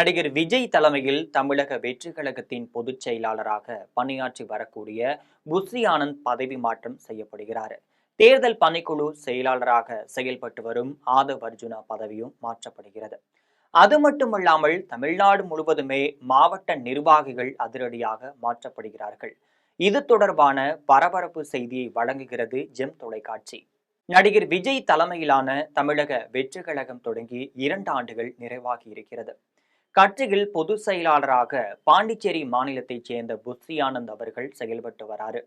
நடிகர் விஜய் தலைமையில் தமிழக வெற்றி கழகத்தின் பொதுச் செயலாளராக பணியாற்றி வரக்கூடிய புஸ்ரி ஆனந்த் பதவி மாற்றம் செய்யப்படுகிறார். தேர்தல் பணிக்குழு செயலாளராக செயல்பட்டு வரும் ஆதவ் அர்ஜுனா பதவியும் மாற்றப்படுகிறது. அது மட்டுமல்லாமல் தமிழ்நாடு முழுவதுமே மாவட்ட நிர்வாகிகள் அதிரடியாக மாற்றப்படுகிறார்கள். இது தொடர்பான பரபரப்பு செய்தியை வழங்குகிறது ஜெம் தொலைக்காட்சி. நடிகர் விஜய் தலைமையிலான தமிழக வெற்றி கழகம் தொடங்கி 2 ஆண்டுகள் நிறைவாகி இருக்கிறது. கட்சியில் பொதுச் செயலாளராக பாண்டிச்சேரி மாநிலத்தைச் சேர்ந்த புஸ்ரி ஆனந்த் அவர்கள் செயல்பட்டு வராரு.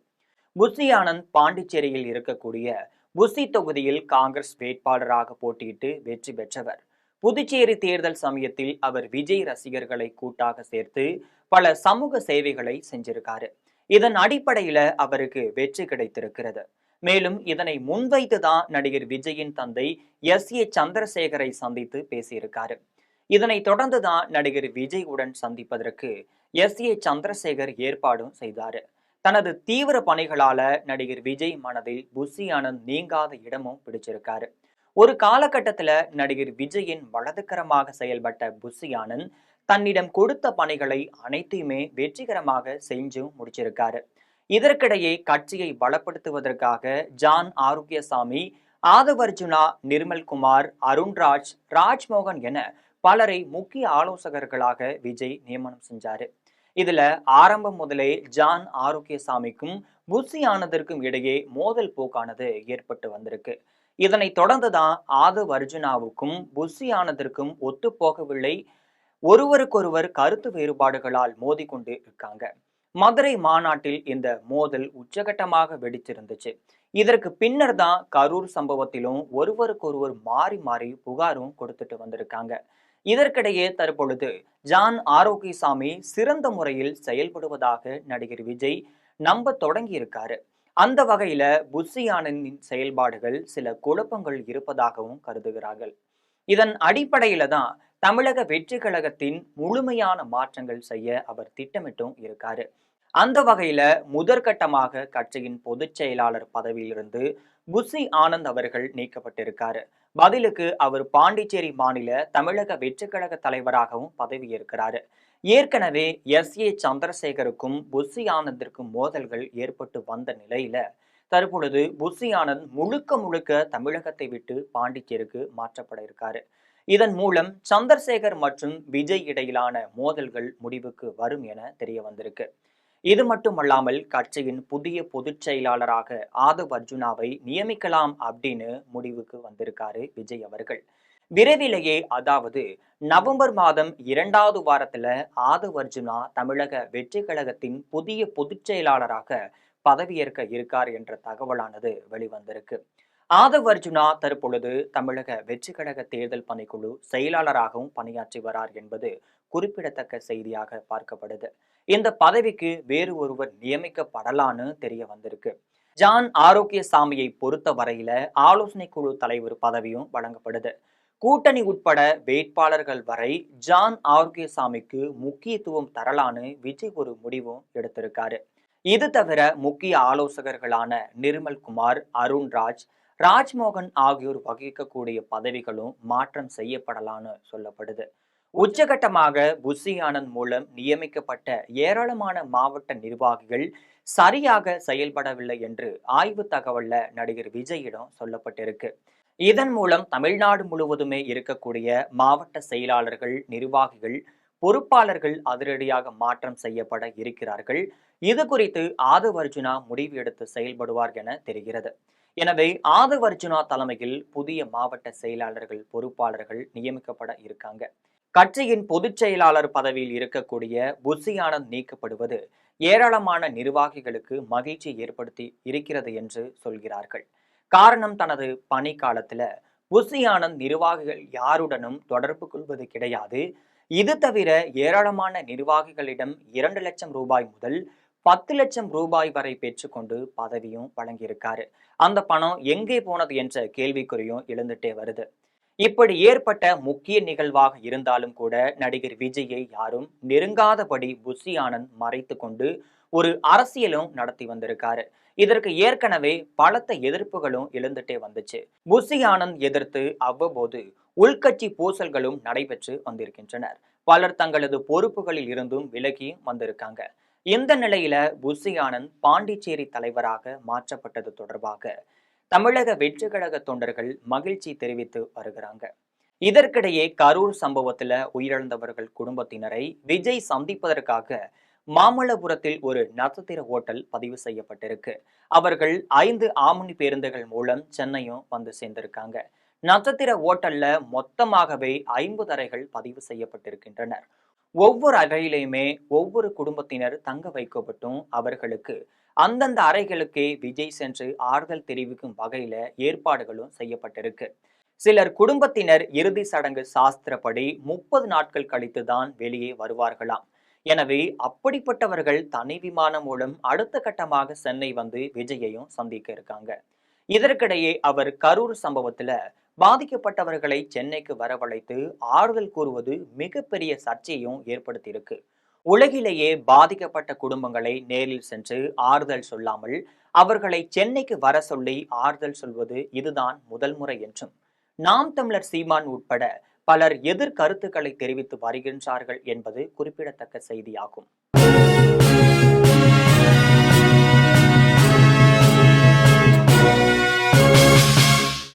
புஸ்ரி ஆனந்த் பாண்டிச்சேரியில் இருக்கக்கூடிய புஸ்ரி தொகுதியில் காங்கிரஸ் வேட்பாளராக போட்டியிட்டு வெற்றி பெற்றவர். புதுச்சேரி தேர்தல் சமயத்தில் அவர் விஜய் ரசிகர்களை கூட்டாக சேர்த்து பல சமூக சேவைகளை செஞ்சிருக்காரு. இதன் அடிப்படையில அவருக்கு வெற்றி கிடைத்திருக்கிறது. மேலும் இதனை முன்வைத்துதான் நடிகர் விஜயின் தந்தை எஸ்.ஏ. சந்திரசேகரை சந்தித்து பேசியிருக்காரு. இதனை தொடர்ந்துதான் நடிகர் விஜய் உடன் சந்திப்பதற்கு எஸ்.ஏ. சந்திரசேகர் ஏற்பாடும் செய்தார். தனது தீவிர பணிகளால நடிகர் விஜய் மனதில் புஸ்ரி ஆனந்த் நீங்காத இடமும் பிடிச்சிருக்காரு. ஒரு காலகட்டத்துல நடிகர் விஜயின் வலதுகரமாக செயல்பட்ட புஸ்ரி ஆனந்த் தன்னிடம் கொடுத்த பணிகளை அனைத்தையுமே வெற்றிகரமாக செஞ்சும் முடிச்சிருக்காரு. இதற்கிடையே கட்சியை பலப்படுத்துவதற்காக ஜான் ஆரோக்கியசாமி, ஆதவ் அர்ஜுனா, நிர்மல்குமார், அருண்ராஜ், ராஜ்மோகன் என பலரை முக்கிய ஆலோசகர்களாக விஜய் நியமனம் செஞ்சாரு. இதுல ஆரம்பம் முதலே ஜான் ஆரோக்கியசாமிக்கும் புஸ்ரி ஆனந்திற்கும் இடையே மோதல் போக்கானது ஏற்பட்டு வந்திருக்கு. இதனை தொடர்ந்துதான் ஆதவ் அர்ஜுனாவுக்கும் புஸ்ரி ஆனந்திற்கும் ஒத்து போகவில்லை. ஒருவருக்கொருவர் கருத்து வேறுபாடுகளால் மோதிக்கொண்டு இருக்காங்க. மதுரை மாநாட்டில் இந்த மோதல் உச்சகட்டமாக வெடிச்சிருந்துச்சு. இதற்கு பின்னர் தான் கரூர் சம்பவத்திலும் ஒருவருக்கொருவர் மாறி மாறி புகாரும் கொடுத்துட்டு வந்திருக்காங்க. இதற்கிடையே தற்பொழுது ஜான் ஆரோக்கியசாமி சிறந்த முறையில் செயல்படுவதாக நடிகர் விஜய் நம்ப தொடங்கி இருக்காரு. அந்த வகையில புஸ்ரி ஆனந்தின் செயல்பாடுகள் சில குழப்பங்கள் இருப்பதாகவும் கருதுகிறார்கள். இதன் அடிப்படையில தான் தமிழக வெற்றி கழகத்தின் முழுமையான மாற்றங்கள் செய்ய அவர் திட்டமிட்டும் இருக்காரு. அந்த வகையில முதற்கட்டமாக கட்சியின் பொதுச் செயலாளர் பதவியிலிருந்து புஸ்ரி ஆனந்த் அவர்கள் நீக்கப்பட்டிருக்காரு. பதிலுக்கு அவர் பாண்டிச்சேரி மாநில தமிழக வெற்றி கழக தலைவராகவும் பதவியேற்கிறாரு. ஏற்கனவே எஸ்.ஏ. சந்திரசேகருக்கும் புஸ்ரி ஆனந்திற்கும் மோதல்கள் ஏற்பட்டு வந்த நிலையில தற்பொழுது புஸ்ரி ஆனந்த் முழுக்க முழுக்க தமிழகத்தை விட்டு பாண்டிச்சேரிக்கு மாற்றப்பட இருக்காரு. இதன் மூலம் சந்திரசேகர் மற்றும் விஜய் இடையிலான மோதல்கள் முடிவுக்கு வரும் என தெரிய வந்திருக்கு. இது மட்டுமல்லாமல் கட்சியின் புதிய பொதுச் செயலாளராக ஆதவ் அர்ஜுனாவை நியமிக்கலாம் அப்படின்னு முடிவுக்கு வந்திருக்காரு விஜய் அவர்கள். விரைவிலேயே, அதாவது நவம்பர் மாதம் 2வது வாரத்துல ஆதவ் அர்ஜுனா தமிழக வெற்றி கழகத்தின் புதிய பொதுச் செயலாளராக பதவியேற்க இருக்கார் என்ற தகவலானது வெளிவந்திருக்கு. ஆதவ் அர்ஜுனா தற்பொழுது தமிழக வெற்றி கழக தேர்தல் பணிக்குழு செயலாளராகவும் பணியாற்றி வரார் என்பது குறிப்பிடத்தக்க செய்தியாக பார்க்கப்படுது. இந்த பதவிக்கு வேறு ஒருவர் நியமிக்கப்படலான்னு தெரிய வந்திருக்கு. ஜான் ஆரோக்கியசாமியை பொறுத்த வரையில ஆலோசனை குழு தலைவர் பதவியும் வழங்கப்படுது. கூட்டணி உட்பட வேட்பாளர்கள் வரை ஜான் ஆரோக்கியசாமிக்கு முக்கியத்துவம் தரலான்னு விஜய் ஒரு முடிவும் எடுத்திருக்காரு. இது தவிர முக்கிய ஆலோசகர்களான நிர்மல்குமார், அருண்ராஜ், ராஜ்மோகன் ஆகியோர் வகிக்கக்கூடிய பதவிகளும் மாற்றம் செய்யப்படலான்னு சொல்லப்படுது. உச்சகட்டமாக புஸ்ரி ஆனந்த் மூலம் நியமிக்கப்பட்ட ஏராளமான மாவட்ட நிர்வாகிகள் சரியாக செயல்படவில்லை என்று ஆய்வு தகவல்ல நடிகர் விஜயிடம் சொல்லப்பட்டிருக்கு. இதன் மூலம் தமிழ்நாடு முழுவதுமே இருக்கக்கூடிய மாவட்ட செயலாளர்கள், நிர்வாகிகள், பொறுப்பாளர்கள் அதிரடியாக மாற்றம் செய்யப்பட இருக்கிறார்கள். இது குறித்து ஆதவ் அர்ஜுனா முடிவு எடுத்து செயல்படுவார் என தெரிகிறது. எனவே ஆதவ் அர்ஜுனா தலைமையில் புதிய மாவட்ட செயலாளர்கள், பொறுப்பாளர்கள் நியமிக்கப்பட இருக்காங்க. கட்சியின் பொதுச் செயலாளர் பதவியில் இருக்கக்கூடிய புஸ்ரி ஆனந்த் நீக்கப்படுவது ஏராளமான நிர்வாகிகளுக்கு மகிழ்ச்சி ஏற்படுத்தி இருக்கிறது என்று சொல்கிறார்கள். காரணம், தனது பணி காலத்துல புஸ்ரி ஆனந்த் நிர்வாகிகள் யாருடனும் தொடர்பு கொள்வது கிடையாது. இது தவிர ஏராளமான நிர்வாகிகளிடம் 2 லட்சம் ரூபாய் முதல் 10 லட்சம் ரூபாய் வரை பெற்றுக்கொண்டு பதவியும் வழங்கியிருக்காரு. அந்த பணம் எங்கே போனது என்ற கேள்விக்குறியும் எழுந்துட்டே வருது. இப்படி ஏற்பட்ட முக்கிய நிகழ்வாக இருந்தாலும் கூட நடிகர் விஜயை யாரும் நெருங்காதபடி புஸ்ரி ஆனந்த் மறைத்து கொண்டு ஒரு அரசியலும் நடத்தி வந்திருக்காரு. இதற்கு ஏற்கனவே பலத்த எதிர்ப்புகளும் எழுந்துட்டே வந்துச்சு. புஸ்ரி ஆனந்த் எதிர்த்து அவ்வப்போது உள்கட்சி பூசல்களும் நடைபெற்று வந்திருக்கின்றனர். பலர் தங்களது பொறுப்புகளில் இருந்தும் விலகி வந்திருக்காங்க. இந்த நிலையில புஷி ஆனந்த் பாண்டிச்சேரி தலைவராக மாற்றப்பட்டது தொடர்பாக தமிழக வெற்றி கழக தொண்டர்கள் மகிழ்ச்சி தெரிவித்து வருகிறாங்க. இதற்கிடையே கரூர் சம்பவத்துல உயிரிழந்தவர்கள் குடும்பத்தினரை விஜய் சந்திப்பதற்காக மாமல்லபுரத்தில் ஒரு நட்சத்திர ஓட்டல் பதிவு செய்யப்பட்டிருக்கு. அவர்கள் 5 ஆம்னி பேருந்துகள் மூலம் சென்னையும் வந்து சேர்ந்திருக்காங்க. நட்சத்திர ஓட்டல்ல மொத்தமாகவே 50 அறைகள் பதிவு செய்யப்பட்டிருக்கின்றனர். ஒவ்வொரு அறையிலையுமே ஒவ்வொரு குடும்பத்தினர் தங்க வைக்கப்பட்டும் அவர்களுக்கு அந்தந்த அறைகளுக்கே விஜய் சென்று ஆறுதல் தெரிவிக்கும் வகையில ஏற்பாடுகளும் செய்யப்பட்டிருக்கு. சிலர் குடும்பத்தினர் இறுதி சடங்கு சாஸ்திரப்படி 30 நாட்கள் கழித்துதான் வெளியே வருவார்களாம். எனவே அப்படிப்பட்டவர்கள் தனி விமானம் மூலம் அடுத்த கட்டமாக சென்னை வந்து விஜயையும் சந்திக்க இருக்காங்க. இதற்கிடையே அவர் கரூர் சம்பவத்துல பாதிக்கப்பட்டவர்களை சென்னைக்கு வரவழைத்து ஆறுதல் கூறுவது மிகப்பெரிய சர்ச்சையும் ஏற்படுத்தியிருக்கு. உலகிலேயே பாதிக்கப்பட்ட குடும்பங்களை நேரில் சென்று ஆறுதல் சொல்லாமல் அவர்களை சென்னைக்கு வர சொல்லி ஆறுதல் சொல்வது இதுதான் முதல் முறை என்றும் நாம் தமிழர் சீமான் உட்பட பலர் எதிர் கருத்துக்களை தெரிவித்து வருகின்றார்கள் என்பது குறிப்பிடத்தக்க செய்தியாகும்.